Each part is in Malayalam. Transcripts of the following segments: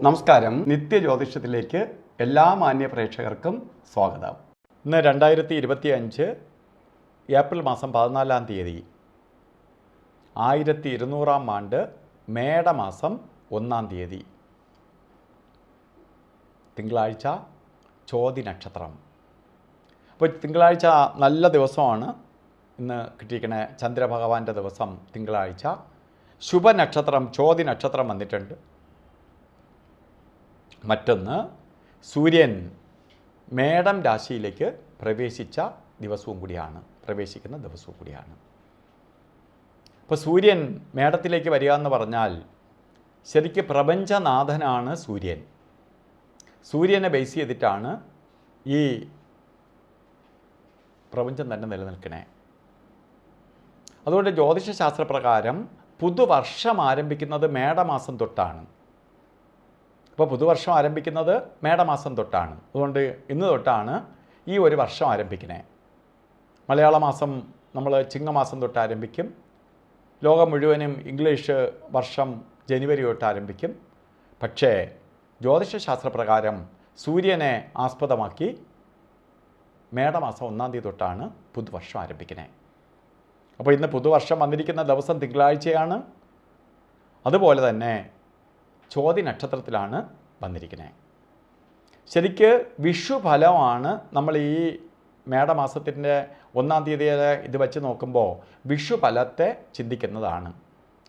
നമസ്കാരം. നിത്യജ്യോതിഷത്തിലേക്ക് എല്ലാ മാന്യ പ്രേക്ഷകർക്കും സ്വാഗതം. ഇന്ന് 2025 ഏപ്രിൽ മാസം 14-ാം തീയതി 1200-ാം ആണ്ട് മേടമാസം 1-ാം തീയതി തിങ്കളാഴ്ച ചോതി നക്ഷത്രം. അപ്പോൾ തിങ്കളാഴ്ച നല്ല ദിവസമാണ് ഇന്ന് കിട്ടിയിരിക്കണേ. ചന്ദ്രഭഗവാന്റെ ദിവസം തിങ്കളാഴ്ച. ശുഭനക്ഷത്രം ചോതി നക്ഷത്രം വന്നിട്ടുണ്ട്. മറ്റൊന്ന്, സൂര്യൻ മേടം രാശിയിലേക്ക് പ്രവേശിക്കുന്ന ദിവസവും കൂടിയാണ്. അപ്പോൾ സൂര്യൻ മേടത്തിലേക്ക് വരിക എന്ന് പറഞ്ഞാൽ ശരിക്കും പ്രപഞ്ചനാഥനാണ് സൂര്യൻ. സൂര്യനെ ബേസ് ചെയ്തിട്ടാണ് ഈ പ്രപഞ്ചം തന്നെ നിലനിൽക്കണേ. അതുകൊണ്ട് ജ്യോതിഷശാസ്ത്രപ്രകാരം പുതുവർഷം ആരംഭിക്കുന്നത് മേടമാസം തൊട്ടാണ്. അപ്പോൾ പുതുവർഷം ആരംഭിക്കുന്നത് മേടമാസം തൊട്ടാണ്. അതുകൊണ്ട് ഇന്ന് തൊട്ടാണ് ഈ ഒരു വർഷം ആരംഭിക്കുന്നത്. മലയാള മാസം നമ്മൾ ചിങ്ങമാസം തൊട്ട് ആരംഭിക്കും. ലോകം മുഴുവനും ഇംഗ്ലീഷ് വർഷം ജനുവരി തൊട്ട് ആരംഭിക്കും. പക്ഷേ ജ്യോതിഷശാസ്ത്രപ്രകാരം സൂര്യനെ ആസ്പദമാക്കി മേടമാസം 1-ാം തീയതി തൊട്ടാണ് പുതുവർഷം ആരംഭിക്കുന്നത്. അപ്പോൾ ഇന്ന് പുതുവർഷം വന്നിരിക്കുന്ന ദിവസം തിങ്കളാഴ്ചയാണ്. അതുപോലെ തന്നെ ചോതി നക്ഷത്രത്തിലാണ് വന്നിരിക്കുന്നത്. ശരിക്ക് വിഷു ഫലമാണ് നമ്മൾ ഈ മേടമാസത്തിൻ്റെ 1-ാം തീയതിയിലെ ഇത് വെച്ച് നോക്കുമ്പോൾ വിഷു ഫലത്തെ ചിന്തിക്കുന്നതാണ്.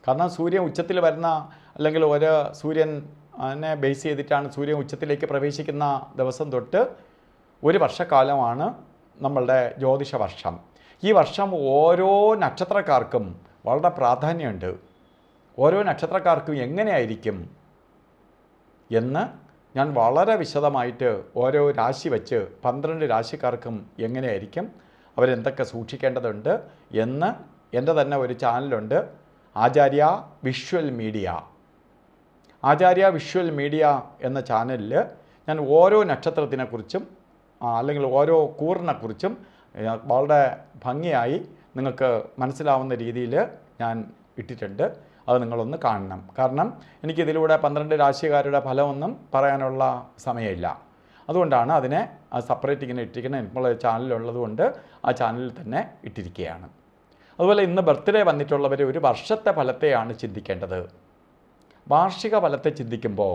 കാരണം സൂര്യൻ ഉച്ചത്തിൽ വരുന്ന, അല്ലെങ്കിൽ ഒരു സൂര്യനെ ബേസ് ചെയ്തിട്ടാണ് സൂര്യൻ ഉച്ചത്തിലേക്ക് പ്രവേശിക്കുന്ന ദിവസം തൊട്ട് ഒരു വർഷക്കാലമാണ് നമ്മളുടെ ജ്യോതിഷ വർഷം. ഈ വർഷം ഓരോ നക്ഷത്രക്കാർക്കും വളരെ പ്രാധാന്യമുണ്ട്. ഓരോ നക്ഷത്രക്കാർക്കും എങ്ങനെയായിരിക്കും എന്ന് ഞാൻ വളരെ വിശദമായിട്ട് ഓരോ രാശി വെച്ച് 12 രാശിക്കാർക്കും എങ്ങനെയായിരിക്കും, അവരെന്തൊക്കെ സൂക്ഷിക്കേണ്ടതുണ്ട് എന്ന് എൻ്റെ തന്നെ ഒരു ചാനലുണ്ട്, ആചാര്യ വിഷ്വൽ മീഡിയ. ആചാര്യ വിഷ്വൽ മീഡിയ എന്ന ചാനലിൽ ഞാൻ ഓരോ നക്ഷത്രത്തിനെക്കുറിച്ചും അല്ലെങ്കിൽ ഓരോ കൂറിനെക്കുറിച്ചും വളരെ ഭംഗിയായി നിങ്ങൾക്ക് മനസ്സിലാവുന്ന രീതിയിൽ ഞാൻ ഇട്ടിട്ടുണ്ട്. അത് നിങ്ങളൊന്ന് കാണണം. കാരണം എനിക്കിതിലൂടെ 12 രാശിക്കാരുടെ ഫലമൊന്നും പറയാനുള്ള സമയമില്ല. അതുകൊണ്ടാണ് അതിനെ സെപ്പറേറ്റ് ഇങ്ങനെ ഇട്ടിരിക്കുന്നത്. ഇപ്പോൾ ചാനലുള്ളത് കൊണ്ട് ആ ചാനലിൽ തന്നെ ഇട്ടിരിക്കുകയാണ്. അതുപോലെ ഇന്ന് ബർത്ത്ഡേ വന്നിട്ടുള്ളവർ ഒരു വർഷത്തെ ഫലത്തെയാണ് ചിന്തിക്കേണ്ടത്. വാർഷിക ഫലത്തെ ചിന്തിക്കുമ്പോൾ,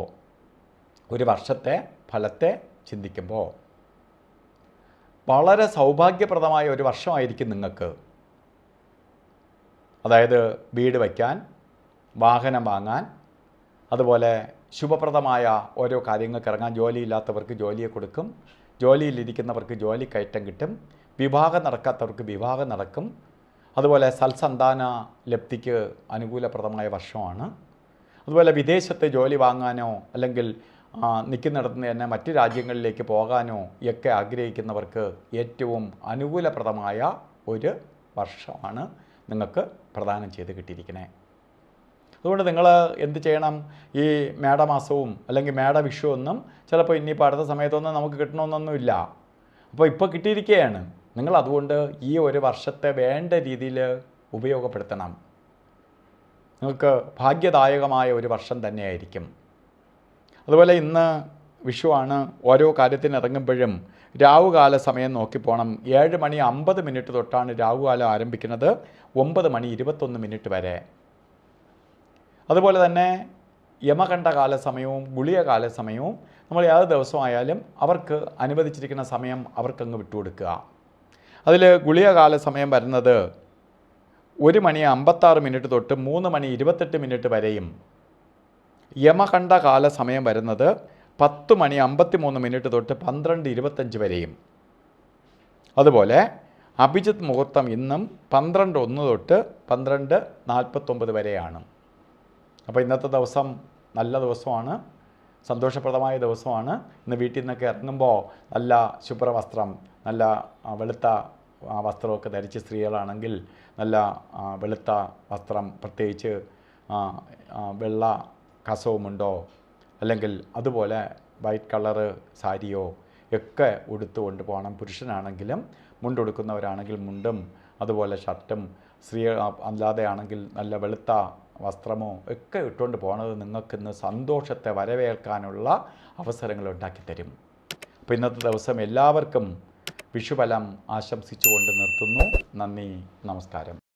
ഒരു വർഷത്തെ ഫലത്തെ ചിന്തിക്കുമ്പോൾ വളരെ സൗഭാഗ്യപ്രദമായ ഒരു വർഷമായിരിക്കും നിങ്ങൾക്ക്. അതായത് വീട് വയ്ക്കാൻ, വാഹനം വാങ്ങാൻ, അതുപോലെ ശുഭപ്രദമായ ഓരോ കാര്യങ്ങൾക്ക് ഇറങ്ങാൻ. ജോലിയില്ലാത്തവർക്ക് ജോലിയെ കൊടുക്കും, ജോലിയിലിരിക്കുന്നവർക്ക് ജോലി കയറ്റം കിട്ടും, വിവാഹം നടക്കാത്തവർക്ക് വിവാഹം നടക്കും. അതുപോലെ സൽസന്താന ലബ്ധിക്ക് അനുകൂലപ്രദമായ വർഷമാണ്. അതുപോലെ വിദേശത്ത് ജോലി വാങ്ങാനോ അല്ലെങ്കിൽ നിൽക്കുന്നിടത്ത് തന്നെ മറ്റ് രാജ്യങ്ങളിലേക്ക് പോകാനോ ഒക്കെ ആഗ്രഹിക്കുന്നവർക്ക് ഏറ്റവും അനുകൂലപ്രദമായ ഒരു വർഷമാണ് നിങ്ങൾക്ക് പ്രദാനം ചെയ്ത് കിട്ടിയിരിക്കുന്നത്. അതുകൊണ്ട് നിങ്ങൾ എന്ത് ചെയ്യണം? ഈ മേടമാസവും അല്ലെങ്കിൽ മേടവിഷുവൊന്നും ചിലപ്പോൾ ഇനിയിപ്പോൾ അടുത്ത സമയത്തൊന്നും നമുക്ക് കിട്ടണമെന്നൊന്നുമില്ല. അപ്പോൾ ഇപ്പോൾ കിട്ടിയിരിക്കുകയാണ്. നിങ്ങൾ അതുകൊണ്ട് ഈ ഒരു വർഷത്തെ വേണ്ട രീതിയിൽ ഉപയോഗപ്പെടുത്തണം. നിങ്ങൾക്ക് ഭാഗ്യദായകമായ ഒരു വർഷം തന്നെയായിരിക്കും. അതുപോലെ ഇന്ന് വിഷുവാണ്. ഓരോ കാര്യത്തിന് ഇറങ്ങുമ്പോഴും രാവുകാല സമയം നോക്കിപ്പോണം. 7:50 തൊട്ടാണ് രാവുകാലം ആരംഭിക്കുന്നത്, 9:21 വരെ. അതുപോലെ തന്നെ യമകണ്ഠകാല സമയവും ഗുളികകാല സമയവും നമ്മൾ ഏത് ദിവസമായാലും അവർക്ക് അനുവദിച്ചിരിക്കുന്ന സമയം അവർക്കങ്ങ് വിട്ടുകൊടുക്കുക. അതിൽ ഗുളികകാല സമയം വരുന്നത് 1:56 തൊട്ട് 3:28 വരെയും, യമകണ്ഠകാല സമയം വരുന്നത് 10:53 തൊട്ട് 12:25 വരെയും. അതുപോലെ അഭിജിത്ത് മുഹൂർത്തം ഇന്നും 12:01 തൊട്ട് 12:49 വരെയാണ്. അപ്പോൾ ഇന്നത്തെ ദിവസം നല്ല ദിവസമാണ്, സന്തോഷപ്രദമായ ദിവസമാണ്. ഇന്ന് വീട്ടിൽ നിന്നൊക്കെ ഇറങ്ങുമ്പോൾ നല്ല ശുഭ്രവസ്ത്രം, നല്ല വെളുത്ത വസ്ത്രമൊക്കെ ധരിച്ച്, സ്ത്രീകളാണെങ്കിൽ നല്ല വെളുത്ത വസ്ത്രം, പ്രത്യേകിച്ച് വെള്ള കസവുമുണ്ടോ അല്ലെങ്കിൽ അതുപോലെ വൈറ്റ് കളറ് സാരിയോ ഒക്കെ ഉടുത്തുകൊണ്ട് പോകണം. പുരുഷനാണെങ്കിലും മുണ്ടുടുക്കുന്നവരാണെങ്കിൽ മുണ്ടും അതുപോലെ ഷർട്ടും, സ്ത്രീ അല്ലാതെ ആണെങ്കിൽ നല്ല വെളുത്ത വസ്ത്രമോ ഒക്കെ ഇട്ടുകൊണ്ട് പോകുന്നത് നിങ്ങൾക്കിന്ന് സന്തോഷത്തെ വരവേൽക്കാനുള്ള അവസരങ്ങൾ ഉണ്ടാക്കിത്തരും. അപ്പോൾ ഇന്നത്തെ ദിവസം എല്ലാവർക്കും വിഷുഫലം ആശംസിച്ചുകൊണ്ട് നിർത്തുന്നു. നന്ദി, നമസ്കാരം.